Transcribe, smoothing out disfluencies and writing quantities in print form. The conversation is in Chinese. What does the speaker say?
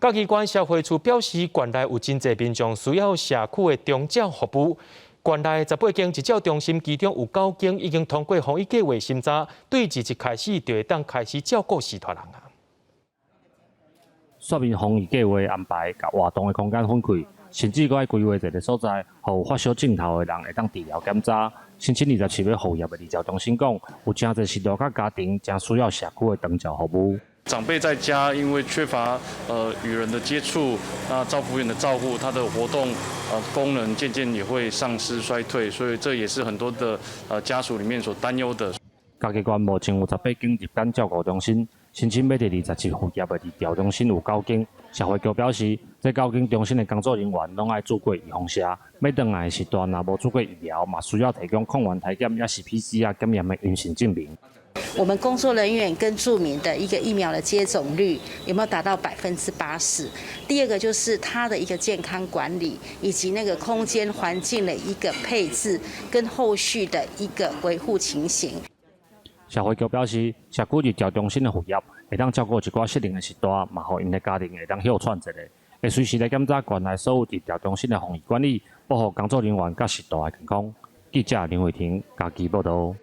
嘉义县社会处表示，县内有真侪民众需要社区的中照服务。县内18间日照中心，其中有9间已经通过防疫计划审查，对日开始就会当开始照顾视托人啊。说明防疫计划安排，甲活动的空间分开，甚至搁爱规划一个所在，互发烧症头的人会当治疗检查。申请27月复业的日照中心讲，有真侪视托甲家庭正需要社区的长照服务。长辈在家因为缺乏与人的接触，那照顾员的照顾，他的活动功能渐渐也会丧失衰退，所以这也是很多的家属里面所担忧的。嘉义县目前有18间日间照顾中心，申请要伫27复业的日照中心有9间。社会局表示，这9间中心的工作人员拢爱做过预防针，要回来的时段若无做过疫苗，嘛需要提供抗原体检也是 PCR 检验的阴性证明。我们工作人员跟住民的一个疫苗的接种率有没有达到80%？第二个就是它的一个健康管理，以及那个空间环境的一个配置跟后续的一个维护情形。社会局表示，社区日照中心的复业会当照顾一寡适龄的时段，嘛，互因的家庭会当休喘一下，会随时来检查县内所有日照中心的防疫管理，保护工作人员甲时代的健康。记者林慧婷，嘉义报道。